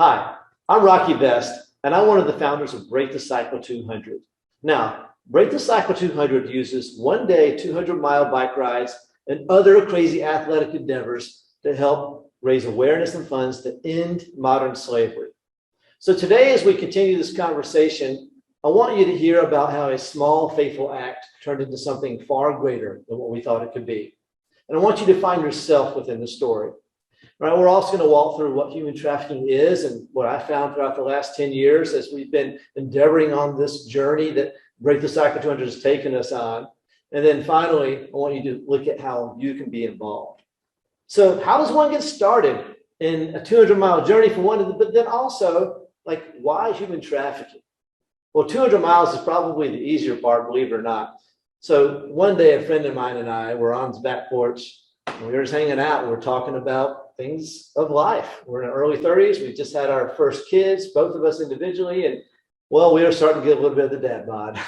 Hi, I'm Rocky Best, and I'm one of the founders of Break the Cycle 200. Now, Break the Cycle 200 uses one-day 200-mile bike rides and other crazy athletic endeavors to help raise awareness and funds to end modern slavery. So today, as we continue this conversation, I want you to hear about how a small, faithful act turned into something far greater than what we thought it could be. And I want you to find yourself within the story. Right, we're also going to walk through what human trafficking is and what I found throughout the last 10 years as we've been endeavoring on this journey that Break the Cycle 200 has taken us on. And then finally, I want you to look at how you can be involved. So how does one get started in a 200-mile journey for one, but then also, like, why human trafficking? Well, 200 miles is probably the easier part, believe it or not. So one day, a friend of mine and I were on his back porch, and we were just hanging out, and we're talking about things of life. We're in our early 30s. We just had our first kids, both of us individually. And well, we were starting to get a little bit of the dad bod.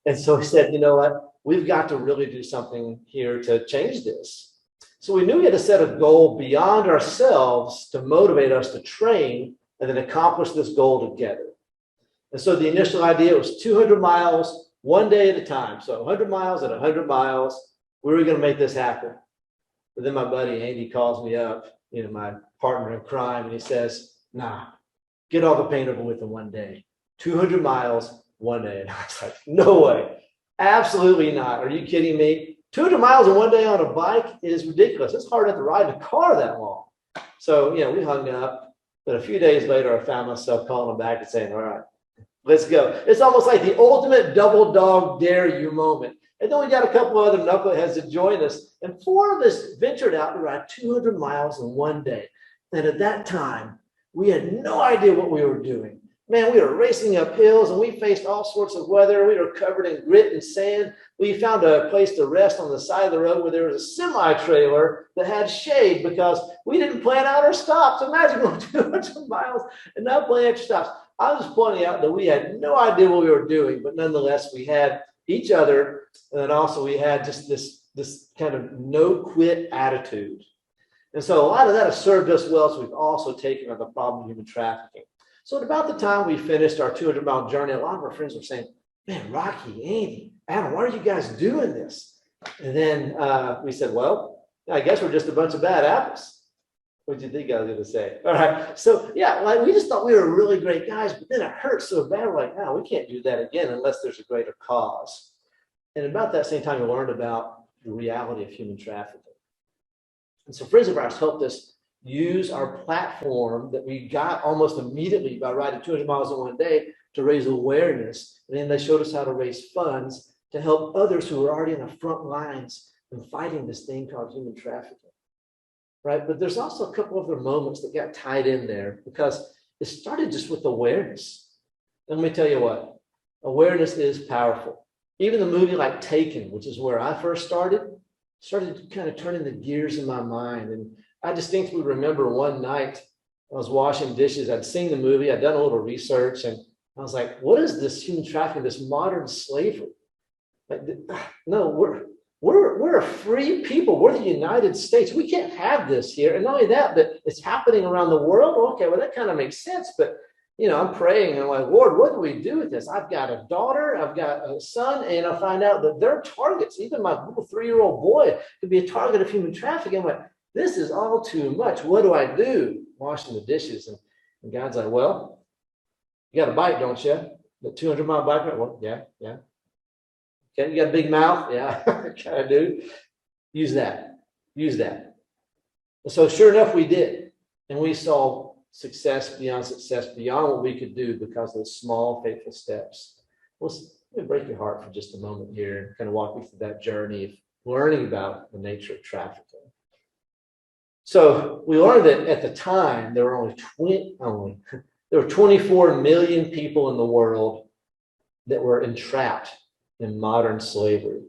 And so we said, you know what? We've got to really do something here to change this. So we knew we had to set a goal beyond ourselves to motivate us to train and then accomplish this goal together. And so the initial idea was 200 miles, one day at a time. So 100 miles at 100 miles, we were going to make this happen. But then my buddy Andy calls me up, my partner in crime, and he says, nah, get all the pain over with in one day. 200 miles, one day. And I was like, no way. Absolutely not. Are you kidding me? 200 miles in one day on a bike is ridiculous. It's hard enough to ride in a car that long. So, we hung up. But a few days later, I found myself calling him back and saying, all right, let's go. It's almost like the ultimate double dog dare you moment. And then we got a couple of other knuckleheads to join us. And 4 of us ventured out to ride 200 miles in one day. And at that time, we had no idea what we were doing. Man, we were racing up hills and we faced all sorts of weather. We were covered in grit and sand. We found a place to rest on the side of the road where there was a semi-trailer that had shade because we didn't plan out our stops. Imagine going 200 miles and not planning extra stops. I was pointing out that we had no idea what we were doing, but nonetheless, we had each other, and then also we had just this kind of no-quit attitude. And so a lot of that has served us well, so we've also taken on the problem of human trafficking. So at about the time we finished our 200-mile journey, a lot of our friends were saying, man, Rocky, Andy, Adam, why are you guys doing this? And then we said, well, I guess we're just a bunch of bad apples. What did you think I was going to say? All right. So, we just thought we were really great guys, but then it hurt so bad. We're like, no, we can't do that again unless there's a greater cause. And about that same time, we learned about the reality of human trafficking. And so friends of ours helped us use our platform that we got almost immediately by riding 200 miles in one day to raise awareness. And then they showed us how to raise funds to help others who were already in the front lines in fighting this thing called human trafficking. Right? But there's also a couple other moments that got tied in there because it started just with awareness. And let me tell you what, awareness is powerful. Even the movie like Taken, which is where I first started kind of turning the gears in my mind. And I distinctly remember one night I was washing dishes. I'd seen the movie, I'd done a little research, and I was like, what is this human trafficking, this modern slavery? Like, no, we're a free people. We're the United States. We can't have this here. And not only that, but it's happening around the world. Okay, well, that kind of makes sense. But, I'm praying and I'm like, Lord, what do we do with this? I've got a daughter, I've got a son, and I find out that they're targets. Even my little 3-year-old boy could be a target of human trafficking. I'm like, this is all too much. What do I do? Washing the dishes. And God's like, well, you got a bike, don't you? The 200-mile bike ride? Well, yeah. Okay, you got a big mouth? Yeah, kind of do. Use that. So sure enough, we did. And we saw success beyond what we could do because of those small, faithful steps. Well, let me break your heart for just a moment here and kind of walk you through that journey of learning about the nature of trafficking. So we learned that at the time, there were there were 24 million people in the world that were entrapped in modern slavery.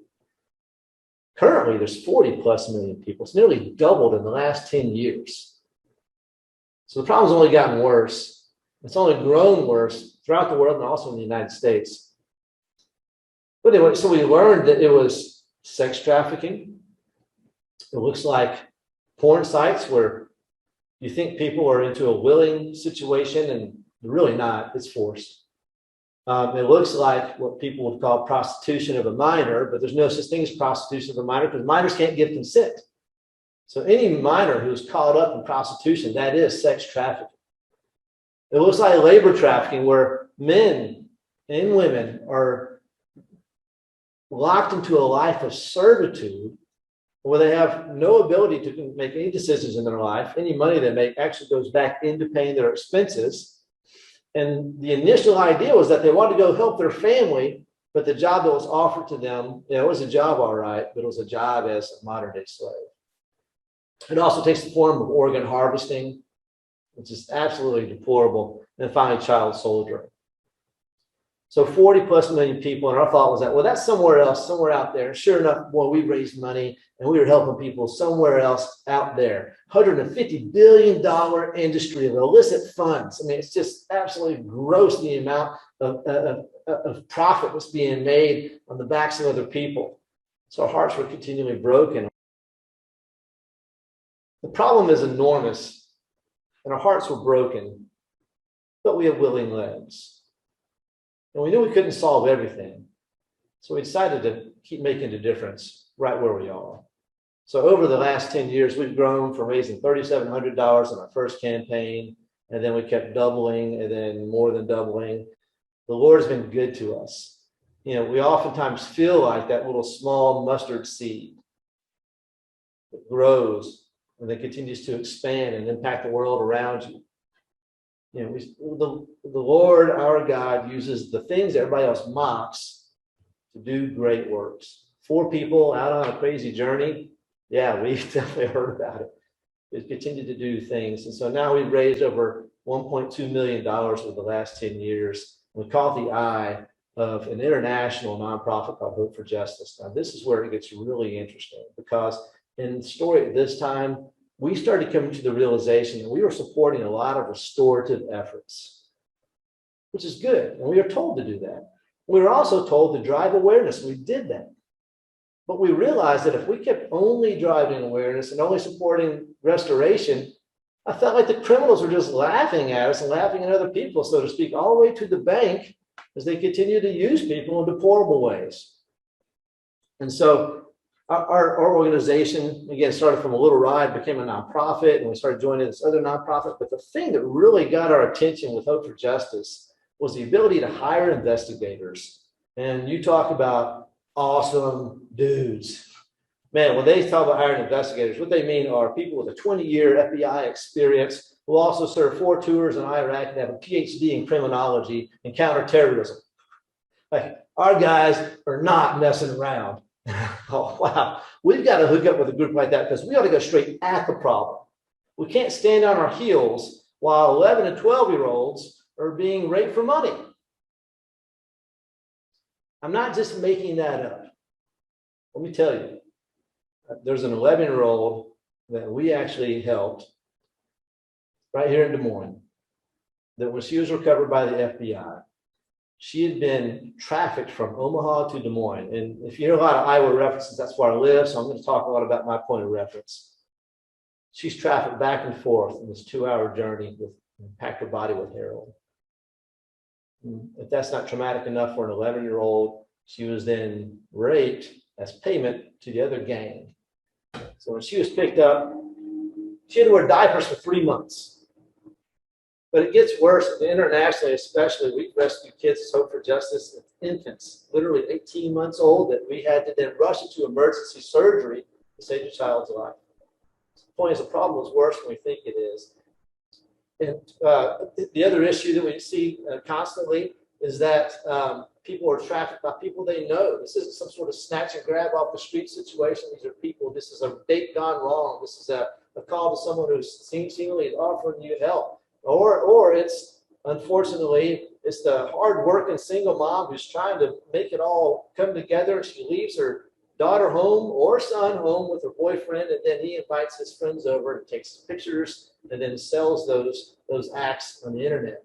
Currently, there's 40+ million people. It's nearly doubled in the last 10 years. So the problem's only gotten worse. It's only grown worse throughout the world and also in the United States. But anyway, so we learned that it was sex trafficking. It looks like porn sites where You think people are into a willing situation, and they're really not. It's forced. It looks like what people would call prostitution of a minor, but there's no such thing as prostitution of a minor because minors can't give consent. So any minor who's caught up in prostitution, that is sex trafficking. It looks like labor trafficking, where men and women are locked into a life of servitude where they have no ability to make any decisions in their life. Any money they make actually goes back into paying their expenses. And the initial idea was that they wanted to go help their family, but the job that was offered to them, it was a job, all right, but it was a job as a modern-day slave. It also takes the form of organ harvesting, which is absolutely deplorable, and finally child soldiering. So 40 plus million people, and our thought was that, well, that's somewhere else, somewhere out there. Sure enough, boy, we raised money and we were helping people somewhere else out there. $150 billion industry of illicit funds. I mean, it's just absolutely gross, the amount of profit that's being made on the backs of other people. So our hearts were continually broken. The problem is enormous, and our hearts were broken, but we have willing legs. And we knew we couldn't solve everything. So we decided to keep making a difference right where we are. So over the last 10 years, we've grown from raising $3,700 in our first campaign, and then we kept doubling, and then more than doubling. The Lord's been good to us. You know, we oftentimes feel like that little small mustard seed that grows and then continues to expand and impact the world around you. You know, the Lord, our God, uses the things that everybody else mocks to do great works. 4 people out on a crazy journey. Yeah, we've definitely heard about it. We've continued to do things. And so now we've raised over $1.2 million over the last 10 years. We caught the eye of an international nonprofit called Hope for Justice. Now, this is where it gets really interesting, because in the story at this time, we started coming to the realization that we were supporting a lot of restorative efforts, which is good. And we were told to do that. We were also told to drive awareness. We did that. But we realized that if we kept only driving awareness and only supporting restoration, I felt like the criminals were just laughing at us and laughing at other people, so to speak, all the way to the bank as they continue to use people in deplorable ways. And so our organization, again, started from a little ride, became a nonprofit, and we started joining this other nonprofit. But the thing that really got our attention with Hope for Justice was the ability to hire investigators. And you talk about awesome dudes. Man, when they talk about hiring investigators, what they mean are people with a 20-year FBI experience who also served 4 tours in Iraq and have a PhD in criminology and counterterrorism. Like, our guys are not messing around. Oh, wow. We've got to hook up with a group like that because we ought to go straight at the problem. We can't stand on our heels while 11 and 12-year-olds are being raped for money. I'm not just making that up. Let me tell you, there's an 11-year-old that we actually helped right here in Des Moines that when she was recovered by the FBI, she had been trafficked from Omaha to Des Moines. And if you hear a lot of Iowa references, that's where I live. So I'm going to talk a lot about my point of reference. She's trafficked back and forth in this 2-hour journey and packed her body with heroin. If that's not traumatic enough for an 11-year-old, she was then raped as payment to the other gang. So when she was picked up, she had to wear diapers for 3 months. But it gets worse. Internationally, especially, we rescue kids as Hope for Justice, infants, literally 18 months old, that we had to then rush into emergency surgery to save the child's life. The point is, the problem is worse than we think it is. And the other issue that we see constantly is that people are trafficked by people they know. This isn't some sort of snatch and grab off the street situation. These are people. This is a date gone wrong. This is a call to someone who's seemingly offering you help. Or it's, unfortunately, it's the hard-working single mom who's trying to make it all come together. She leaves her daughter home or son home with her boyfriend, and then he invites his friends over and takes pictures and then sells those acts on the internet.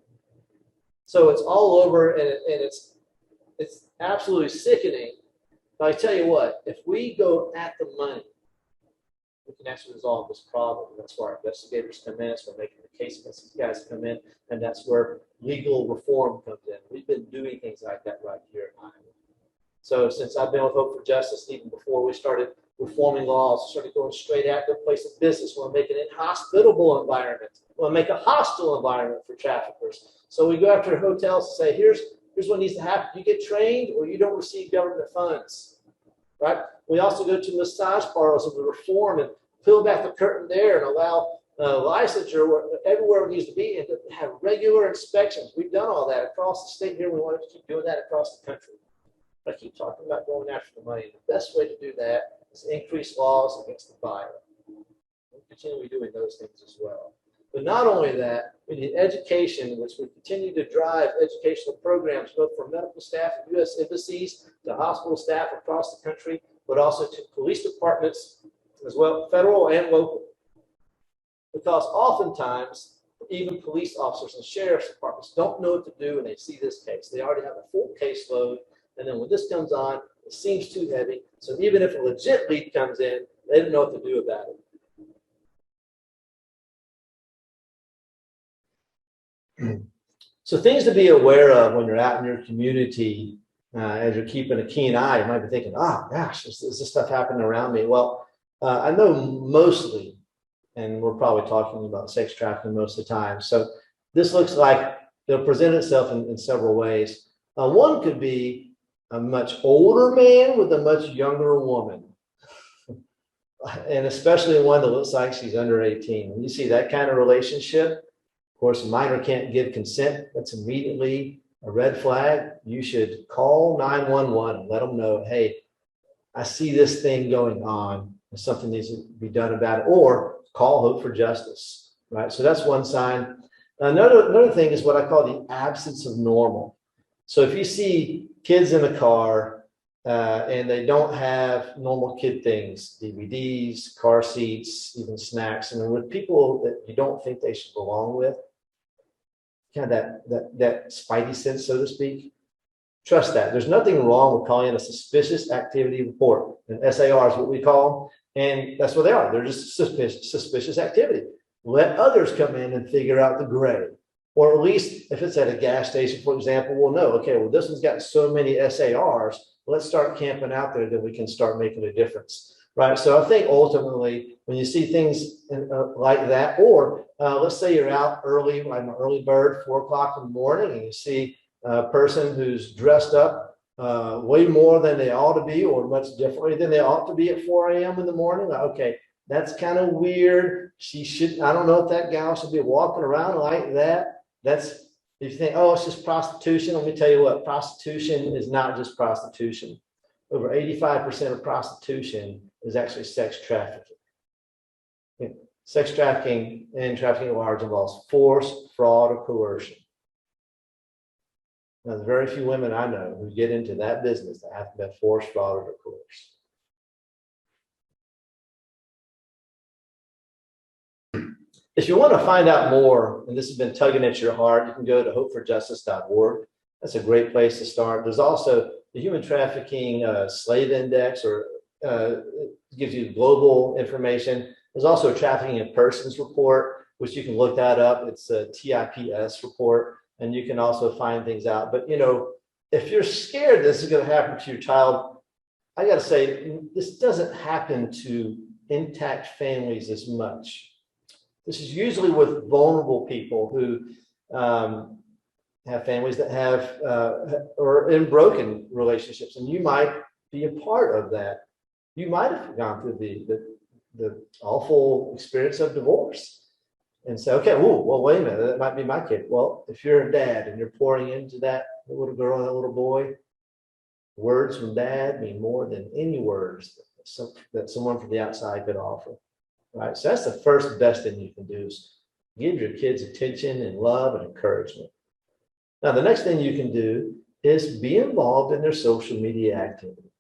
So it's all over, and it's absolutely sickening. But I tell you what, if we go at the money, we can actually resolve this problem. And that's where our investigators come in. That's where making the case against these guys come in. And that's where legal reform comes in. We've been doing things like that right here in Iowa. So since I've been with Hope for Justice, even before we started reforming laws, started going straight at their place of business, we want to make an inhospitable environment. We want to make a hostile environment for traffickers. So we go after hotels and say, here's what needs to happen. You get trained or you don't receive government funds, right? We also go to massage parlors and reform and peel back the curtain there and allow licensure everywhere it needs to be and to have regular inspections. We've done all that across the state here. We want to keep doing that across the country. But I keep talking about going after the money. The best way to do that is increase laws against the buyer. We'll continue doing those things as well. But not only that, we need education, which we continue to drive educational programs, both for medical staff at U.S. embassies, to hospital staff across the country, but also to police departments as well, federal and local. Because oftentimes, even police officers and sheriff's departments don't know what to do when they see this case. They already have a full caseload, and then when this comes on, it seems too heavy. So even if a legit lead comes in, they don't know what to do about it. So things to be aware of when you're out in your community, as you're keeping a keen eye. You might be thinking, oh gosh, is this stuff happening around me? Well, I know mostly, and we're probably talking about sex trafficking most of the time. So this looks like it'll present itself in several ways. One could be a much older man with a much younger woman. And especially one that looks like she's under 18. When you see that kind of relationship, of course, a minor can't give consent. That's immediately a red flag. You should call 911 and let them know, hey, I see this thing going on and something needs to be done about it, or call Hope for Justice, right? So that's one sign. Another thing is what I call the absence of normal. So if you see kids in a car and they don't have normal kid things, DVDs, car seats, even snacks, and with people that you don't think they should belong with, kind of that spidey sense, so to speak, trust that. There's nothing wrong with calling in a suspicious activity report. An SAR is what we call them, and that's what they are. They're just suspicious activity. Let others come in and figure out the gray. Or at least if it's at a gas station, for example, we'll know, okay, well, this one's got so many SARs, let's start camping out there that we can start making a difference, right? So I think ultimately, when you see things like that, or let's say you're out early, like an early bird, 4 o'clock in the morning, and you see a person who's dressed up way more than they ought to be, or much differently than they ought to be at 4 a.m. in the morning, okay, that's kind of weird. She should, I don't know if that gal should be walking around like that. That's, if you think, oh, it's just prostitution, let me tell you what, prostitution is not just prostitution. Over 85% of prostitution is actually sex trafficking. Sex trafficking and trafficking at large involves force, fraud, or coercion. Now, there's very few women I know who get into that business that have to be force, fraud, or coercion. If you want to find out more, and this has been tugging at your heart, you can go to hopeforjustice.org. That's a great place to start. There's also the Human Trafficking Slave Index, or it gives you global information. There's also a Trafficking in Persons report, which you can look that up. It's a TIPS report, and you can also find things out. But, you know, if you're scared this is going to happen to your child, I got to say, this doesn't happen to intact families as much. This is usually with vulnerable people who have families that have or in broken relationships, and you might be a part of that. You might have gone through the awful experience of divorce and say, okay, well, wait a minute, that might be my kid. Well, if you're a dad and you're pouring into that little girl and that little boy, words from dad mean more than any words that someone from the outside could offer. Right, so that's the first best thing you can do is give your kids attention and love and encouragement. Now, the next thing you can do is be involved in their social media activity,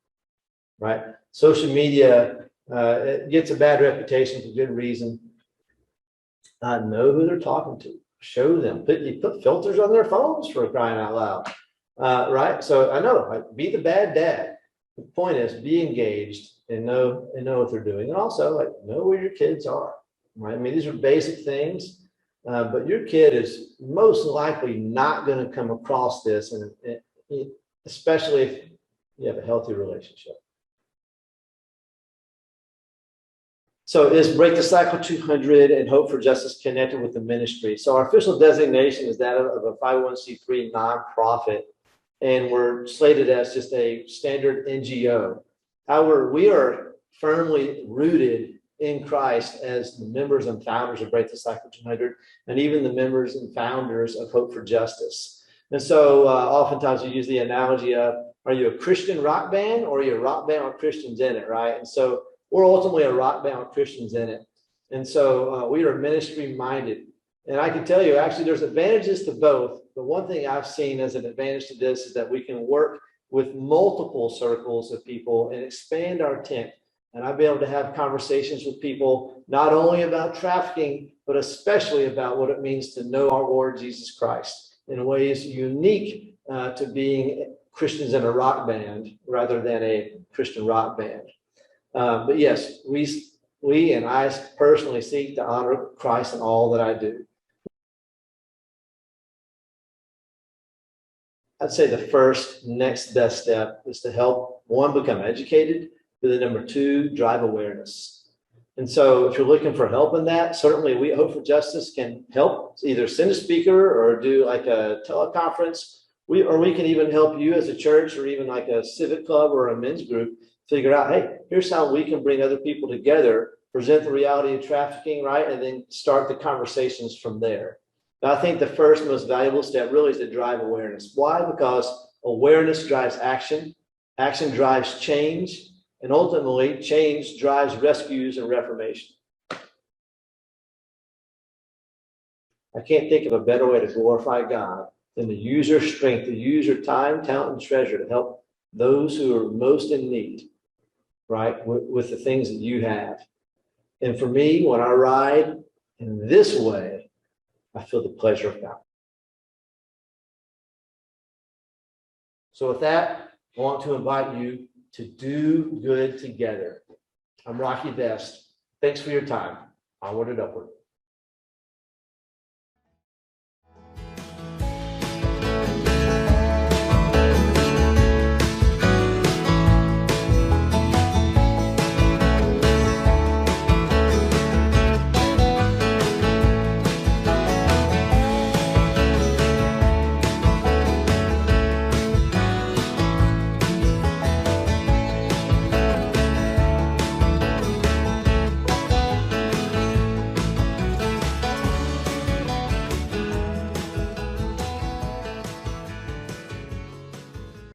right? Social media, it gets a bad reputation for good reason. Know who they're talking to, show them, put filters on their phones for crying out loud, right? So I know, like, be the bad dad. The point is, be engaged and know what they're doing. And also, like, know where your kids are, right? I mean, these are basic things, but your kid is most likely not going to come across this, and especially if you have a healthy relationship. So is Break the Cycle 200 and Hope for Justice connected with the ministry? So our official designation is that of a 501c3 nonprofit, and we're slated as just a standard NGO. However, we are firmly rooted in Christ as the members and founders of Break the Cycle 200, and even the members and founders of Hope for Justice. And so oftentimes we use the analogy of, are you a Christian rock band, or are you a rock band with Christians in it, right? And so we're ultimately a rock band with Christians in it. And so we are ministry minded. And I can tell you, actually, there's advantages to both. The one thing I've seen as an advantage to this is that we can work with multiple circles of people and expand our tent. And I'll be able to have conversations with people, not only about trafficking, but especially about what it means to know our Lord Jesus Christ in ways unique to being Christians in a rock band rather than a Christian rock band. But yes, we and I personally seek to honor Christ in all that I do. I'd say the first next best step is to help one, become educated, but then number two, drive awareness. And so if you're looking for help in that, certainly we at Hope for Justice can help, either send a speaker or do like a teleconference. We can even help you as a church, or even like a civic club or a men's group, figure out, hey, here's how we can bring other people together, present the reality of trafficking, right? And then start the conversations from there. Now, I think the first most valuable step really is to drive awareness. Why? Because awareness drives action, action drives change, and ultimately change drives rescues and reformation. I can't think of a better way to glorify God than to use your strength, to use your time, talent, and treasure to help those who are most in need, right, with the things that you have. And for me, when I ride in this way, I feel the pleasure of God. So with that, I want to invite you to do good together. I'm Rocky Best. Thanks for your time. Onward and upward.